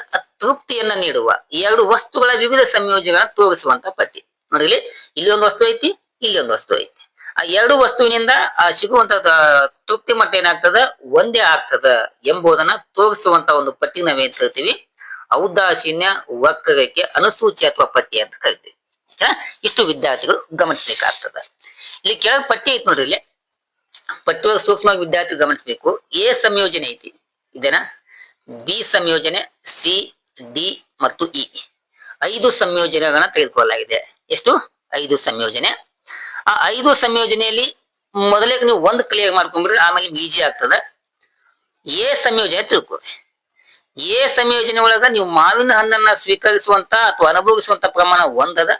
ತೃಪ್ತಿಯನ್ನ ನೀಡುವ ಎರಡು ವಸ್ತುಗಳ ವಿವಿಧ ಸಂಯೋಜನೆಗಳನ್ನ ತೋರಿಸುವಂತ ಪಟ್ಟಿ. ನೋಡ್ರಿ, ಇಲ್ಲಿ ಒಂದು ವಸ್ತು ಐತಿ, ಇಲ್ಲಿ ಒಂದು ವಸ್ತು ಐತಿ. ಆ ಎರಡು ವಸ್ತುವಿನಿಂದ ಸಿಗುವಂತ ತೃಪ್ತಿ ಮಟ್ಟ ಏನಾಗ್ತದ, ಒಂದೇ ಆಗ್ತದ ಎಂಬುದನ್ನ ತೋರಿಸುವಂತ ಒಂದು ಪಟ್ಟಿ ನಾವೇನ್ ಕರಿತೀವಿ, ಔದಾಸೀನ್ಯ ವಕ್ರರೇಖೆ ಅನುಸೂಚಿ ಅಥವಾ ಪಟ್ಟಿ ಅಂತ ಕರಿತೀವಿ. ಇಷ್ಟು ವಿದ್ಯಾರ್ಥಿಗಳು ಗಮನಿಸ್ಬೇಕಾಗ್ತದ. ಇಲ್ಲಿ ಕೆಳಗೆ ಪಟ್ಟಿ ಐತಿ ನೋಡ್ರಿ, ಇಲ್ಲಿ ಪಟ್ಟಿ ಒಳಗೆ ಸೂಕ್ಷ್ಮವಾಗಿ ವಿದ್ಯಾರ್ಥಿ ಗಮನಿಸ್ಬೇಕು. ಎ ಸಂಯೋಜನೆ ಐತಿ, ಇದೇನಾ? ಬಿ ಸಂಯೋಜನೆ, ಸಿ, ಡಿ ಮತ್ತು ಇ 5 ಸಂಯೋಜನೆಗಳನ್ನ ತೆಗೆದುಕೊಳ್ಳಲಾಗಿದೆ. ಎಷ್ಟು? 5 ಸಂಯೋಜನೆ. ಆ 5 ಸಂಯೋಜನೆಯಲ್ಲಿ ಮೊದಲೇ ನೀವು ಒಂದು ಕ್ಲಿಯರ್ ಮಾಡ್ಕೊಂಡ್ಬಿಡ್ರಿ, ಆಮೇಲೆ ಈಜಿ ಆಗ್ತದ. ಎ ಸಂಯೋಜನೆ ತಿಳ್ಕೊ. ಎ ಸಂಯೋಜನೆ ಒಳಗ ನೀವು ಮಾವಿನ ಹಣ್ಣನ್ನ ಸ್ವೀಕರಿಸುವಂತ ಅಥವಾ ಅನುಭವಿಸುವಂತ ಪ್ರಮಾಣ ಒಂದದ.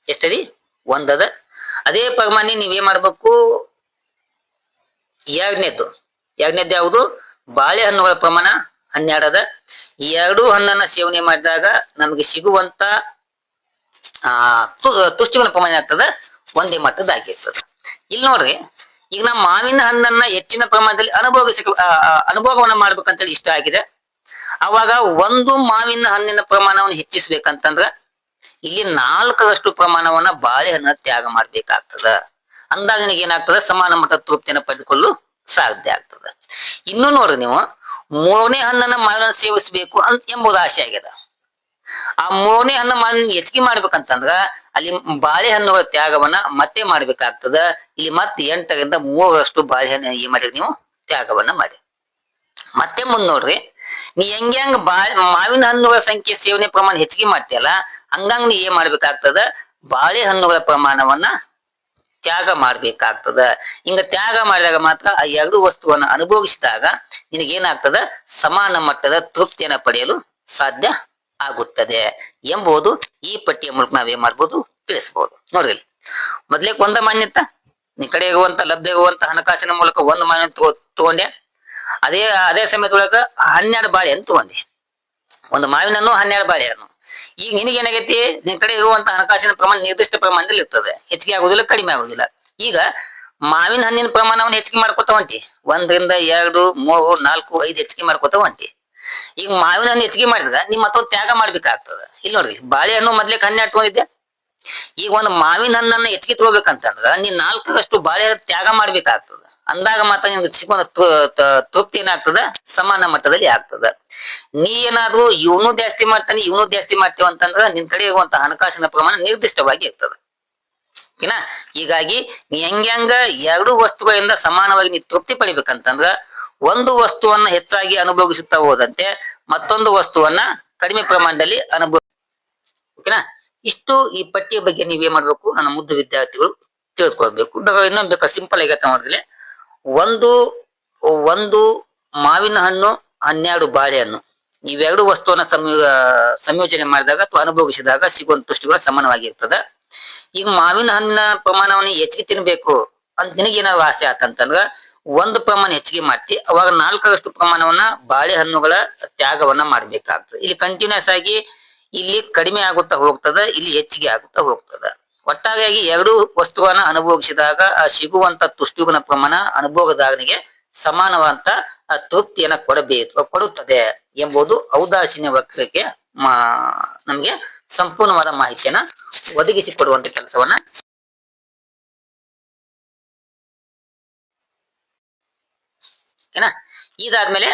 ಎಷ್ಟದಿ? ಒಂದದ. ಅದೇ ಪ್ರಮಾಣ ನೀವೇನ್ ಮಾಡ್ಬೇಕು, ಎರಡನೇದ್ದು ಯಾವುದು, ಬಾಳೆಹಣ್ಣುಗಳ ಪ್ರಮಾಣ 12 ಅದ. ಈ ಎರಡೂ ಹಣ್ಣನ್ನ ಸೇವನೆ ಮಾಡಿದಾಗ ನಮಗೆ ಸಿಗುವಂತ ತುಷ್ಟುಗಳ ಪ್ರಮಾಣ ಆಗ್ತದ, ಒಂದೇ ಮಟ್ಟದಾಗಿರ್ತದ. ಇಲ್ಲಿ ನೋಡ್ರಿ, ಈಗ ನಾವು ಮಾವಿನ ಹಣ್ಣನ್ನ ಹೆಚ್ಚಿನ ಪ್ರಮಾಣದಲ್ಲಿ ಅನುಭವವನ್ನ ಮಾಡ್ಬೇಕಂತೇಳಿ ಇಷ್ಟ ಆಗಿದೆ. ಅವಾಗ ಒಂದು ಮಾವಿನ ಹಣ್ಣಿನ ಪ್ರಮಾಣವನ್ನು ಹೆಚ್ಚಿಸ್ಬೇಕಂತಂದ್ರ ಇಲ್ಲಿ 4ರಷ್ಟು ಪ್ರಮಾಣವನ್ನ ಬಾಳೆಹಣ್ಣ ತ್ಯಾಗ ಮಾಡ್ಬೇಕಾಗ್ತದ. ಅಂದಾಗ ನಿನಗೆ ಏನಾಗ್ತದ, ಸಮಾನ ಮಟ್ಟದ ತೃಪ್ತಿಯನ್ನು ಪಡೆದುಕೊಳ್ಳಲು ಸಾಧ್ಯ ಆಗ್ತದ. ಇನ್ನು ನೋಡ್ರಿ, ನೀವು 3ನೇ ಹಣ್ಣನ್ನ ಮಾವಿನ ಸೇವಿಸಬೇಕು ಎಂಬುದು ಆಸೆ ಆಗ್ಯದ. ಆ 3ನೇ ಹಣ್ಣು ಮಾವಿನ ಹೆಚ್ಚಿಗೆ ಮಾಡ್ಬೇಕಂತಂದ್ರ ಅಲ್ಲಿ ಬಾಳೆಹಣ್ಣುಗಳ ತ್ಯಾಗವನ್ನ ಮತ್ತೆ ಮಾಡ್ಬೇಕಾಗ್ತದ. ಇಲ್ಲಿ ಮತ್ತೆ 8ರಿಂದ 3ರಷ್ಟು ಬಾಳೆಹಣ್ಣು ಏನ್ ಮಾಡಿ ನೀವು ತ್ಯಾಗವನ್ನ ಮಾಡಿ. ಮತ್ತೆ ಮುಂದ್ ನೋಡ್ರಿ, ನೀ ಹೆಂಗ್ ಮಾವಿನ ಹಣ್ಣುಗಳ ಸಂಖ್ಯೆ ಸೇವನೆ ಪ್ರಮಾಣ ಹೆಚ್ಚಿಗೆ ಮಾಡ್ತೀಯಲ್ಲ, ಹಂಗಂಗ್ ನೀ ಏನ್ ಮಾಡ್ಬೇಕಾಗ್ತದ, ಬಾಳೆಹಣ್ಣುಗಳ ಪ್ರಮಾಣವನ್ನ ತ್ಯಾಗ ಮಾಡ್ಬೇಕಾಗ್ತದ. ಹಿಂಗ ತ್ಯಾಗ ಮಾಡಿದಾಗ ಮಾತ್ರ ಆ ಎರಡು ವಸ್ತುವನ್ನ ಅನುಭವಿಸಿದಾಗ ನಿನಗೇನಾಗ್ತದ, ಸಮಾನ ಮಟ್ಟದ ತೃಪ್ತಿಯನ್ನ ಪಡೆಯಲು ಸಾಧ್ಯ ಆಗುತ್ತದೆ ಎಂಬುದು ಈ ಪಟ್ಟಿಯ ಮೂಲಕ ನಾವೇನ್ ಮಾಡ್ಬೋದು, ತಿಳಿಸಬಹುದು. ನೋಡ್ರಿ, ಮೊದ್ಲೇಕ್ ಒಂದ ಮಾನ್ಯತ, ನಿನ್ ಕಡೆ ಇರುವಂತ ಲಭ್ಯ ಇರುವಂತ ಹಣಕಾಸಿನ ಮೂಲಕ ಒಂದು ಮಾನ್ಯತೆ ತಗೊಂಡೆ. ಅದೇ ಸಮಯದೊಳಗ 12 ಬಾಳೆಹಣ್ಣು ತಗೊಂಡೆ. ಒಂದು ಮಾವಿನನ್ನು 12 ಬಾಳೆಹಣ್ಣು. ಈಗ ನಿನಗೆ ಏನಾಗೈತಿ, ನಿನ್ ಕಡೆ ಇರುವಂತ ಹಣಕಾಸಿನ ಪ್ರಮಾಣ ನಿರ್ದಿಷ್ಟ ಪ್ರಮಾಣದಲ್ಲಿ ಇರ್ತದೆ, ಹೆಚ್ಚಿಗೆ ಆಗುದಿಲ್ಲ, ಕಡಿಮೆ ಆಗುದಿಲ್ಲ. ಈಗ ಮಾವಿನ ಹಣ್ಣಿನ ಪ್ರಮಾಣವನ್ನು ಹೆಚ್ಚಿಗೆ ಮಾಡ್ಕೊತ ಹೊಂಟಿ. 1 2 3 4 5 ಹೆಚ್ಚಿಗೆ ಮಾಡ್ಕೊತ ಹೊಂಟಿ. ಈಗ ಮಾವಿನ ಹಣ್ಣು ಹೆಚ್ಚಿಗೆ ಮಾಡಿದಾಗ ನೀ ಮತ್ತೊಂದು ತ್ಯಾಗ ಮಾಡ್ಬೇಕಾಗ್ತದ. ಇಲ್ಲಿ ನೋಡ್ರಿ, ಬಾಳೆಹಣ್ಣು ಮೊದ್ಲೇ ಹಣ್ಣು ಇಟ್ಕೊಂಡಿದ್ದೆ. ಈಗ ಒಂದು ಮಾವಿನ ಹಣ್ಣನ್ನ ಹೆಚ್ಚಿಗೆ ತಗೋಬೇಕಂತಂದ್ರ ನೀ 4ರಷ್ಟು ಬಾಳೆಹಣ್ಣು ತ್ಯಾಗ ಮಾಡ್ಬೇಕಾಗ್ತದ. ಅಂದಾಗ ಮಾತ್ರ ನಿಮ್ಗೆ ಸಿಗುವ ತೃಪ್ತಿ ಏನಾಗ್ತದ, ಸಮಾನ ಮಟ್ಟದಲ್ಲಿ ಆಗ್ತದ. ನೀ ಏನಾದ್ರು ಇವನು ಜಾಸ್ತಿ ಮಾಡ್ತಾನೆ ಇವನು ಜಾಸ್ತಿ ಮಾಡ್ತೇವ ಅಂತಂದ್ರ ನಿನ್ ಕಡೆ ಇರುವಂತಹ ಹಣಕಾಸಿನ ಪ್ರಮಾಣ ನಿರ್ದಿಷ್ಟವಾಗಿ ಇರ್ತದ. ಓಕೆನಾ? ಹೀಗಾಗಿ ನೀ ಹೆಂಗ ಎರಡು ವಸ್ತುಗಳಿಂದ ಸಮಾನವಾಗಿ ನೀ ತೃಪ್ತಿ ಪಡಿಬೇಕಂತಂದ್ರ ಒಂದು ವಸ್ತುವನ್ನ ಹೆಚ್ಚಾಗಿ ಅನುಭವಿಸುತ್ತಾ ಹೋದಂತೆ ಮತ್ತೊಂದು ವಸ್ತುವನ್ನ ಕಡಿಮೆ ಪ್ರಮಾಣದಲ್ಲಿ ಓಕೆನಾ? ಇಷ್ಟು ಈ ಪಟ್ಟಿಯ ಬಗ್ಗೆ ನೀವೇನ್ ಮಾಡ್ಬೇಕು, ನನ್ನ ಮುದ್ದು ವಿದ್ಯಾರ್ಥಿಗಳು ತಿಳ್ಕೊಳ್ಬೇಕು. ಇನ್ನೊಂದು ಬೇಕಾ ಸಿಂಪಲ್ ಆಗತ್ತೆ ನೋಡ್ರಿ. ಒಂದು ಮಾವಿನ ಹಣ್ಣು 12 ಬಾಳೆಹಣ್ಣು, ಇವೆರಡು ವಸ್ತುವನ್ನ ಸಂಯೋಜನೆ ಮಾಡಿದಾಗ ಅಥವಾ ಅನುಭವಿಸಿದಾಗ ಸಿಗುವಂತ ತುಷ್ಟಿಗಳು ಸಮಾನವಾಗಿರ್ತದ. ಈಗ ಮಾವಿನ ಹಣ್ಣಿನ ಪ್ರಮಾಣವನ್ನು ಹೆಚ್ಚಿಗೆ ತಿನ್ಬೇಕು ಅಂತ ನಿನಗೇನಾದ್ರು ಆಸೆ ಆತಂತಂದ್ರ ಒಂದು ಪ್ರಮಾಣ ಹೆಚ್ಚಿಗೆ ಮಾಡ್ತಿ, ಅವಾಗ 4ರಷ್ಟು ಪ್ರಮಾಣವನ್ನ ಬಾಳೆಹಣ್ಣುಗಳ ತ್ಯಾಗವನ್ನ ಮಾಡ್ಬೇಕಾಗ್ತದೆ. ಇಲ್ಲಿ ಕಂಟಿನ್ಯೂಸ್ ಆಗಿ ಇಲ್ಲಿ ಕಡಿಮೆ ಆಗುತ್ತಾ ಹೋಗ್ತದ, ಇಲ್ಲಿ ಹೆಚ್ಚಿಗೆ ಆಗುತ್ತಾ ಹೋಗ್ತದ. ಒಟ್ಟಾರೆಯಾಗಿ ಎರಡು ವಸ್ತುವನ್ನ ಅನುಭವಿಸಿದಾಗ ಸಿಗುವಂತ ತುಷ್ಟುವಿನ ಪ್ರಮಾಣ ಅನುಭವದಾರನಿಗೆ ಸಮಾನವಂತ ತೃಪ್ತಿಯನ್ನ ಕೊಡುತ್ತದೆ ಎಂಬುದು ಔದಾಸೀನ್ಯ ವಕ್ರಕ್ಕೆ ನಮ್ಗೆ ಸಂಪೂರ್ಣವಾದ ಮಾಹಿತಿಯನ್ನ ಒದಗಿಸಿಕೊಡುವಂತ ಕೆಲಸವನ್ನ ಓಕೆನಾ. ಇದಾದ್ಮೇಲೆ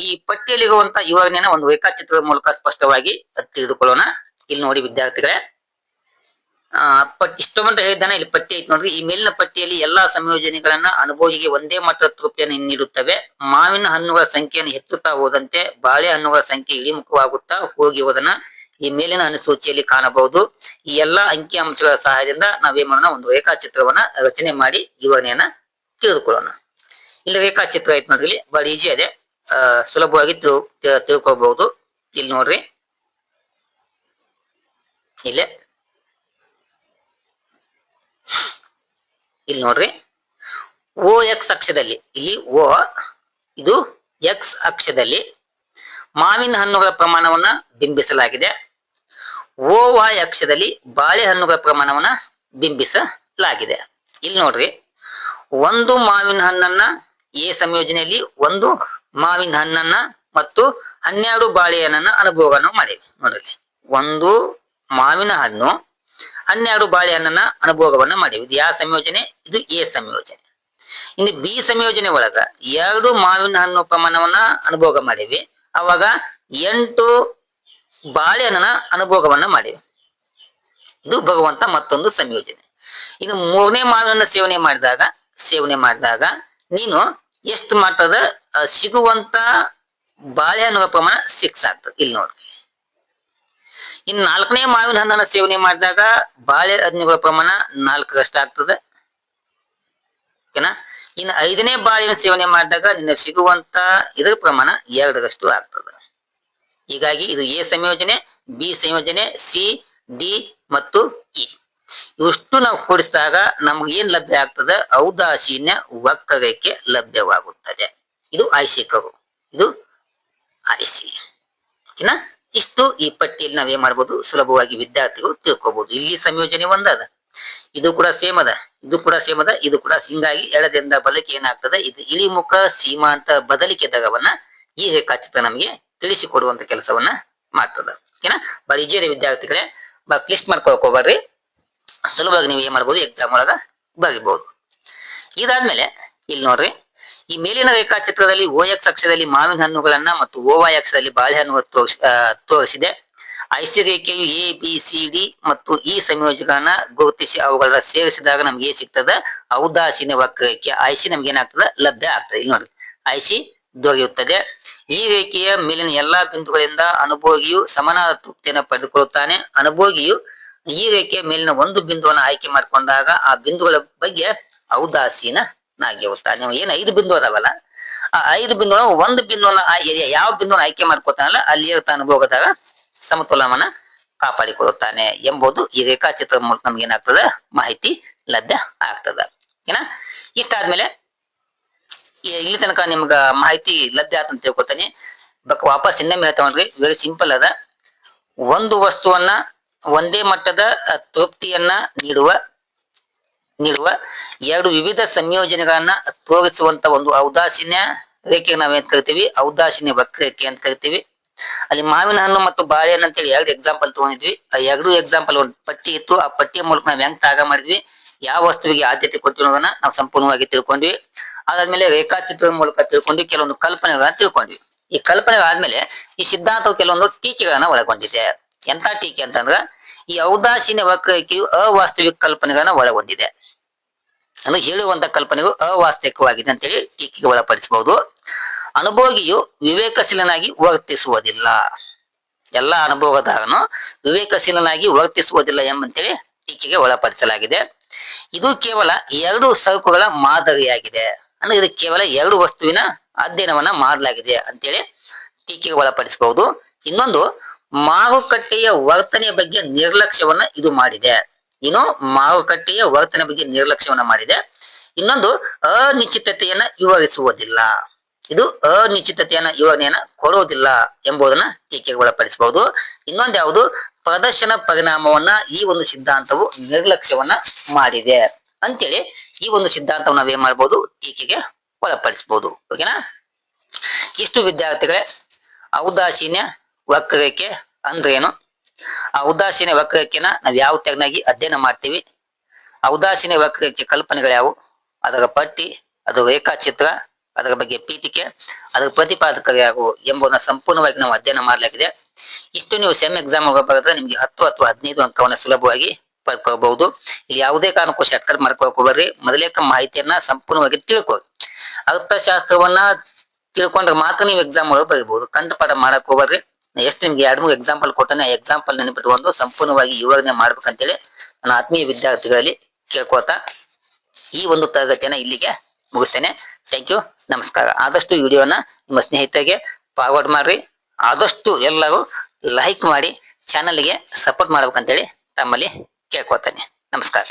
ಈ ಪಟ್ಟಿಯಲ್ಲಿರುವಂತ ವಿವರಣೆಯನ್ನ ಒಂದು ರೇಖಾಚಿತ್ರದ ಮೂಲಕ ಸ್ಪಷ್ಟವಾಗಿ ತಿಳಿದುಕೊಳ್ಳೋಣ. ಇಲ್ಲಿ ನೋಡಿ ವಿದ್ಯಾರ್ಥಿಗಳೇ, ಇಷ್ಟು ಅಂತ ಹೇಳಿದ್ದಾನೆ. ಇಲ್ಲಿ ಪಟ್ಟಿ ಐತಿ ನೋಡ್ರಿ. ಈ ಮೇಲಿನ ಪಟ್ಟಿಯಲ್ಲಿ ಎಲ್ಲಾ ಸಂಯೋಜನೆಗಳನ್ನ ಅನುಭವಿಗೆ ಒಂದೇ ಮಟ್ಟದ ತೃಪ್ತಿಯನ್ನು ನೀಡುತ್ತವೆ. ಮಾವಿನ ಹಣ್ಣುಗಳ ಸಂಖ್ಯೆಯನ್ನು ಹೆಚ್ಚುತ್ತಾ ಹೋದಂತೆ ಬಾಳೆಹಣ್ಣುಗಳ ಸಂಖ್ಯೆ ಇಳಿಮುಖವಾಗುತ್ತಾ ಹೋಗಿರುವುದನ್ನ ಈ ಮೇಲಿನ ಅನುಸೂಚಿಯಲ್ಲಿ ಕಾಣಬಹುದು. ಈ ಎಲ್ಲಾ ಅಂಕಿ ಅಂಶಗಳ ಸಹಾಯದಿಂದ ನಾವೇನ್ ಮಾಡೋಣ, ಒಂದು ರೇಖಾಚಿತ್ರವನ್ನ ರಚನೆ ಮಾಡಿ ವಿವರಣೆಯನ್ನ ತಿಳಿದುಕೊಳ್ಳೋಣ. ಇಲ್ಲಿ ರೇಖಾಚಿತ್ರ ಐತಿ ನೋಡ್ರಿ. ಇಲ್ಲಿ ಬಹಳ ಈಜಿ ಅದೇ, ಸುಲಭವಾಗಿ ತಿಳ್ಕೊಬಹುದು. ಇಲ್ಲಿ ನೋಡ್ರಿ, ಇಲ್ಲಿ ನೋಡ್ರಿ, ಓ ಎಕ್ಸ್ ಅಕ್ಷದಲ್ಲಿ, ಇಲ್ಲಿ ಓ ಇದು ಎಕ್ಸ್ ಅಕ್ಷದಲ್ಲಿ ಮಾವಿನ ಹಣ್ಣುಗಳ ಪ್ರಮಾಣವನ್ನ ಬಿಂಬಿಸಲಾಗಿದೆ. ಓ ವೈ ಅಕ್ಷದಲ್ಲಿ ಬಾಳೆಹಣ್ಣುಗಳ ಪ್ರಮಾಣವನ್ನ ಬಿಂಬಿಸಲಾಗಿದೆ. ಇಲ್ಲಿ ನೋಡ್ರಿ, ಒಂದು ಮಾವಿನ ಹಣ್ಣನ್ನ ಎ ಸಂಯೋಜನೆಯಲ್ಲಿ ಒಂದು ಮಾವಿನ ಹಣ್ಣನ್ನ ಮತ್ತು 12 ಬಾಳೆಹಣ್ಣನ್ನ ಅನುಭವವನ್ನು ಮಾಡಿವೆ. ನೋಡ್ರಿ, ಒಂದು ಮಾವಿನ ಹಣ್ಣು 12 ಬಾಳೆಹಣ್ಣನ್ನ ಅನುಭೋಗವನ್ನ ಮಾಡಿವಿ. ಇದು ಯಾವ ಸಂಯೋಜನೆ? ಇದು ಎ ಸಂಯೋಜನೆ. ಇನ್ನು ಬಿ ಸಂಯೋಜನೆ ಒಳಗ 2 ಮಾವಿನ ಹಣ್ಣು ಪ್ರಮಾಣವನ್ನ ಅನುಭೋಗ ಮಾಡಿವಿ. ಅವಾಗ 8 ಬಾಳೆಹಣ್ಣನ ಅನುಭೋಗವನ್ನ ಮಾಡಿವಿ. ಇದು ಬರುವಂತ ಮತ್ತೊಂದು ಸಂಯೋಜನೆ. ಇನ್ನು 3ನೇ ಮಾವಿನ ಸೇವನೆ ಮಾಡಿದಾಗ ನೀನು ಎಷ್ಟು ಮಟ್ಟದ ಸಿಗುವಂತ ಬಾಳೆಹಣ್ಣುಗಳ ಪ್ರಮಾಣ 6 ಆಗ್ತದೆ. ಇಲ್ಲಿ ನೋಡ್ರಿ, ಇನ್ನು 4ನೇ ಮಾವಿನ ಹಣ್ಣನ್ನ ಸೇವನೆ ಮಾಡಿದಾಗ ಬಾಳೆಹಣ್ಣುಗಳ ಪ್ರಮಾಣ 4ರಷ್ಟು ಆಗ್ತದೆ. ಓಕೆನಾ? ಇನ್ನು 5ನೇ ಬಾಳೆಹಣ್ಣು ಸೇವನೆ ಮಾಡಿದಾಗ ನಿನಗೆ ಸಿಗುವಂತ ಇದರ ಪ್ರಮಾಣ 2ರಷ್ಟು ಆಗ್ತದೆ. ಹೀಗಾಗಿ ಇದು ಎ ಸಂಯೋಜನೆ, ಬಿ ಸಂಯೋಜನೆ, ಸಿ, ಡಿ ಮತ್ತು ಇ ಇಷ್ಟು ನಾವು ಕೂಡಿಸಿದಾಗ ನಮ್ಗೆ ಏನ್ ಲಭ್ಯ ಆಗ್ತದೆ? ಔದಾಸೀನ್ಯ ವಕ್ರರೇಖೆ ಲಭ್ಯವಾಗುತ್ತದೆ. ಇದು ಐಸಿ ಕರ್ವ್, ಇದು ಐಸಿ. ಓಕೆನಾ? ಇಷ್ಟು ಈ ಪಟ್ಟಿಯಲ್ಲಿ ನಾವೇನ್ ಮಾಡ್ಬೋದು, ಸುಲಭವಾಗಿ ವಿದ್ಯಾರ್ಥಿಗಳು ತಿಳ್ಕೊಬಹುದು. ಇಲ್ಲಿ ಸಂಯೋಜನೆ ಒಂದದ, ಇದು ಕೂಡ ಸೇಮ್ ಅದ, ಇದು ಕೂಡ ಸೇಮ್ ಅದ, ಇದು ಕೂಡ. ಹಿಂಗಾಗಿ ಎಡದಿಂದ ಬಲಕ್ಕೆ ಏನಾಗ್ತದೆ, ಇದು ಇಳಿಮುಖ ಸೀಮಾಂತ ಬದಲಿಕೆ ದರವನ್ನ ಈ ರೇಖಾಚಿತ್ರ ನಮಗೆ ತಿಳಿಸಿಕೊಡುವಂತ ಕೆಲಸವನ್ನ ಮಾಡ್ತದ. ಓಕೆನಾ? ಬಹಳ ಈಜಿಯಾದ ವಿದ್ಯಾರ್ಥಿಗಳೇ, ಕ್ಲಿಸ್ಟ್ ಮಾಡ್ಕೊಳಕ್ ಹೋಗ್ಬಾರ್ರಿ. ಸುಲಭವಾಗಿ ನೀವು ಏನ್ ಮಾಡ್ಬೋದು, ಎಕ್ಸಾಮ್ ಒಳಗ ಬರೀಬಹುದು. ಇದಾದ್ಮೇಲೆ ಇಲ್ಲಿ ನೋಡ್ರಿ, ಈ ಮೇಲಿನ ರೇಖಾಚಿತ್ರದಲ್ಲಿ ಓ ಎಕ್ಸ್ ಅಕ್ಷದಲ್ಲಿ ಮಾವಿನ ಹಣ್ಣುಗಳನ್ನ ಮತ್ತು ಓ ವೈ ಅಕ್ಷದಲ್ಲಿ ಬಾಳೆಹಣ್ಣು ತೋರಿಸಿದೆ. ಐಸಿ ರೇಖೆಯು ಎ ಬಿ ಸಿ ಡಿ ಮತ್ತು ಈ ಸಂಯೋಜನೆಗಳನ್ನ ಗುರುತಿಸಿ ಅವುಗಳ ಸೇರಿಸಿದಾಗ ನಮ್ಗೆ ಏನ್ ಸಿಗ್ತದ? ಔದಾಸೀನ್ಯ ವಕ್ರರೇಖೆ ಐಸಿ ನಮ್ಗೆ ಏನಾಗ್ತದ? ಲಭ್ಯ ಆಗ್ತದೆ. ಇಲ್ಲಿ ನೋಡ್ರಿ, ಐಸಿ ದೊರೆಯುತ್ತದೆ. ಈ ರೇಖೆಯ ಮೇಲಿನ ಎಲ್ಲಾ ಬಿಂದುಗಳಿಂದ ಅನುಭೋಗಿಯು ಸಮನಾದ ತೃಪ್ತಿಯನ್ನು ಪಡೆದುಕೊಳ್ಳುತ್ತಾನೆ. ಅನುಭೋಗಿಯು ಈ ರೇಖೆಯ ಮೇಲಿನ ಒಂದು ಬಿಂದುವನ್ನು ಆಯ್ಕೆ ಮಾಡಿಕೊಂಡಾಗ ಆ ಬಿಂದುಗಳ ಬಗ್ಗೆ ಔದಾಸೀನಾಗಿರುತ್ತಾನೆ. ನೀವು ಏನ್ 5 ಬಿಂದು ಅದಾವಲ್ಲ, ಆ 5 ಬಿಂದುಗಳ ಒಂದು ಬಿಂದುವನ್ನ ಯಾವ ಬಿಂದುವನ್ನು ಆಯ್ಕೆ ಮಾಡ್ಕೋತಾನಲ್ಲ ಅಲ್ಲಿ ಇರ್ತಾ ಅನುಭೋಗದಾಗ ಸಮತೋಲನವನ್ನ ಕಾಪಾಡಿಕೊಳ್ಳುತ್ತಾನೆ ಎಂಬುದು ಈ ರೇಖಾಚಿತ್ರದ ಮೂಲಕ ನಮ್ಗೆ ಏನಾಗ್ತದ? ಮಾಹಿತಿ ಲಭ್ಯ ಆಗ್ತದ. ಏನ? ಇಷ್ಟಾದ್ಮೇಲೆ ಇಲ್ಲಿ ತನಕ ನಿಮ್ಗ ಮಾಹಿತಿ ಲಭ್ಯ ಆತ ಅಂತ ತಿಳ್ಕೊತಾನೆ. ವಾಪಸ್ ಇನ್ನೊಮ್ಮೆ ಹೇಳ್ತಾ ನೋಡ್ರಿ, ವೆರಿ ಸಿಂಪಲ್ ಅದ. ಒಂದು ವಸ್ತುವನ್ನ ಒಂದೇ ಮಟ್ಟದ ತೃಪ್ತಿಯನ್ನ ನೀಡುವ ನೀಡುವ ಎರಡು ವಿವಿಧ ಸಂಯೋಜನೆಗಳನ್ನ ತೋರಿಸುವಂತ ಒಂದು ಔದಾಸೀನ್ಯ ರೇಖೆ ನಾವೇನ್ ಕರಿತೀವಿ ಔದಾಸೀನ್ಯ ವಕ್ರರೇಖೆ ಅಂತ ಕರಿತೀವಿ. ಅಲ್ಲಿ ಮಾವಿನ ಹಣ್ಣು ಮತ್ತು ಬಾಳೆಹಣ್ಣು ಅಂತೇಳಿ ಎರಡು ಎಕ್ಸಾಂಪಲ್ ತಗೊಂಡಿದ್ವಿ. ಆ ಎರಡು ಎಕ್ಸಾಂಪಲ್ ಒಂದು ಪಟ್ಟಿ ಇತ್ತು. ಆ ಪಟ್ಟಿಯ ಮೂಲಕ ನಾವ್ ಹೆಂಗ್ ತ್ಯಾಗ ಮಾಡಿದ್ವಿ, ಯಾವ ವಸ್ತುವಿಗೆ ಆದ್ಯತೆ ಕೊಟ್ಟಿವಿ ಅನ್ನೋದನ್ನ ನಾವು ಸಂಪೂರ್ಣವಾಗಿ ತಿಳ್ಕೊಂಡ್ವಿ. ಅದಾದ್ಮೇಲೆ ರೇಖಾಚಿತ್ರದ ಮೂಲಕ ತಿಳ್ಕೊಂಡ್ವಿ, ಕೆಲವೊಂದು ಕಲ್ಪನೆಗಳನ್ನ ತಿಳ್ಕೊಂಡ್ವಿ. ಈ ಕಲ್ಪನೆಗಳಾದ್ಮೇಲೆ ಈ ಸಿದ್ಧಾಂತವು ಕೆಲವೊಂದು ಟೀಕೆಗಳನ್ನ ಒಳಗೊಂಡಿದೆ. ಎಂತ ಟೀಕೆ ಅಂತಂದ್ರ ಈ ಔದಾಸೀನ್ಯ ವಕ್ರರೇಖೆಯು ಅವಾಸ್ತವಿಕ ಕಲ್ಪನೆಗಳನ್ನ ಒಳಗೊಂಡಿದೆ. ಅಂದ್ರೆ ಹೇಳುವಂತ ಕಲ್ಪನೆಗಳು ಅವಾಸ್ತವಿಕವಾಗಿದೆ ಅಂತೇಳಿ ಟೀಕೆಗೆ ಒಳಪಡಿಸಬಹುದು. ಅನುಭೋಗಿಯು ವಿವೇಕಶೀಲನಾಗಿ ವರ್ತಿಸುವುದಿಲ್ಲ. ಎಲ್ಲ ಅನುಭವದಾರನು ವಿವೇಕಶೀಲನಾಗಿ ವರ್ತಿಸುವುದಿಲ್ಲ ಎಂಬಂತೇಳಿ ಟೀಕೆಗೆ ಒಳಪಡಿಸಲಾಗಿದೆ. ಇದು ಕೇವಲ ಎರಡು ಸರಕುಗಳ ಮಾದರಿಯಾಗಿದೆ. ಅಂದ್ರೆ ಇದು ಕೇವಲ ಎರಡು ವಸ್ತುವಿನ ಅಧ್ಯಯನವನ್ನ ಮಾಡಲಾಗಿದೆ ಅಂತೇಳಿ ಟೀಕೆಗೆ ಒಳಪಡಿಸಬಹುದು. ಇನ್ನೊಂದು, ಮಾರುಕಟ್ಟೆಯ ವರ್ತನೆಯ ಬಗ್ಗೆ ನಿರ್ಲಕ್ಷ್ಯವನ್ನ ಇದು ಮಾಡಿದೆ. ಇನ್ನು ಮಾರುಕಟ್ಟೆಯ ವರ್ತನೆ ಬಗ್ಗೆ ನಿರ್ಲಕ್ಷ್ಯವನ್ನ ಮಾಡಿದೆ. ಇನ್ನೊಂದು, ಅನಿಶ್ಚಿತತೆಯನ್ನ ವಿವರಿಸುವುದಿಲ್ಲ. ಇದು ಅನಿಶ್ಚಿತತೆಯನ್ನ ವಿವರಣೆಯನ್ನ ಕೊಡುವುದಿಲ್ಲ ಎಂಬುದನ್ನ ಟೀಕೆಗೆ ಒಳಪಡಿಸಬಹುದು. ಇನ್ನೊಂದು ಯಾವುದು, ಪ್ರದರ್ಶನ ಪರಿಣಾಮವನ್ನ ಈ ಒಂದು ಸಿದ್ಧಾಂತವು ನಿರ್ಲಕ್ಷ್ಯವನ್ನ ಮಾಡಿದೆ ಅಂತೇಳಿ ಈ ಒಂದು ಸಿದ್ಧಾಂತವನ್ನು ನಾವೇನ್ ಮಾಡ್ಬೋದು, ಟೀಕೆಗೆ ಒಳಪಡಿಸಬಹುದು. ಓಕೆನಾ? ಇಷ್ಟು ವಿದ್ಯಾರ್ಥಿಗಳೇ ಔದಾಸೀನ್ಯ ವಕ್ರರೇಖೆ ಅಂದ್ರೇನು, ಆ ಉದಾಸೀನ್ಯ ವಕ್ರರೇಖೆನ ನಾವ್ ಯಾವ ತೆರನಾಗಿ ಅಧ್ಯಯನ ಮಾಡ್ತೀವಿ, ಔದಾಸೀನ್ಯ ವಕ್ರರೇಖೆ ಕಲ್ಪನೆಗಳು ಯಾವುವು, ಅದರ ಪಟ್ಟಿ, ಅದರ ರೇಖಾಚಿತ್ರ, ಅದರ ಬಗ್ಗೆ ಪೀಠಿಕೆ, ಅದರ ಪ್ರತಿಪಾದಕರು ಯಾರು ಎಂಬುದನ್ನ ಸಂಪೂರ್ಣವಾಗಿ ನಾವು ಅಧ್ಯಯನ ಮಾಡಲಾಗಿದೆ. ಇಷ್ಟು ನೀವು ಸೆಮ್ ಎಕ್ಸಾಮ್ ಬರೆದ್ರೆ ನಿಮ್ಗೆ 10 ಅಥವಾ 15 ಅಂಕವನ್ನ ಸುಲಭವಾಗಿ ಪಡ್ಕೊಳ್ಬಹುದು. ಇಲ್ಲಿ ಯಾವುದೇ ಕಾರಣಕ್ಕೂ ಶಾರ್ಟ್ಕಟ್ ಮಾಡ್ಕೊಳಕ್ ಹೋಗ್ಬರ್ರಿ. ಮೊದಲೇ ಮಾಹಿತಿಯನ್ನ ಸಂಪೂರ್ಣವಾಗಿ ತಿಳ್ಕೊಳ್ಳಿ. ಅರ್ಥಶಾಸ್ತ್ರವನ್ನ ತಿಳ್ಕೊಂಡ್ರೆ ಮಾತ್ರ ನೀವು ಎಕ್ಸಾಮ್ ಒಳಗೆ ಬರೀಬಹುದು. ಕಂಠಪಾಠ ಮಾಡಕ್ ಹೋಗ್ಬರ್ರಿ. ಎಷ್ಟು ನಿಮ್ಗೆ 2-3 ಎಕ್ಸಾಂಪಲ್ ಕೊಟ್ಟನೆ ಆ ಎಕ್ಸಾಂಪಲ್ ನೆನಪಿಟ್ಟುಕೊಂಡು ಸಂಪೂರ್ಣವಾಗಿ ವಿವರಣೆ ಮಾಡ್ಬೇಕಂತೇಳಿ ನನ್ನ ಆತ್ಮೀಯ ವಿದ್ಯಾರ್ಥಿಗಳಲ್ಲಿ ಕೇಳ್ಕೊತಾ ಈ ಒಂದು ತರಗತಿಯನ್ನ ಇಲ್ಲಿಗೆ ಮುಗಿಸ್ತೇನೆ. ಥ್ಯಾಂಕ್ ಯು, ನಮಸ್ಕಾರ. ಆದಷ್ಟು ವಿಡಿಯೋನ ನಿಮ್ಮ ಸ್ನೇಹಿತರಿಗೆ ಫಾರ್ವರ್ಡ್ ಮಾಡ್ರಿ. ಆದಷ್ಟು ಎಲ್ಲರೂ ಲೈಕ್ ಮಾಡಿ ಚಾನಲ್ಗೆ ಸಪೋರ್ಟ್ ಮಾಡ್ಬೇಕಂತೇಳಿ ತಮ್ಮಲ್ಲಿ ಕೇಳ್ಕೊತಾನೆ. ನಮಸ್ಕಾರ.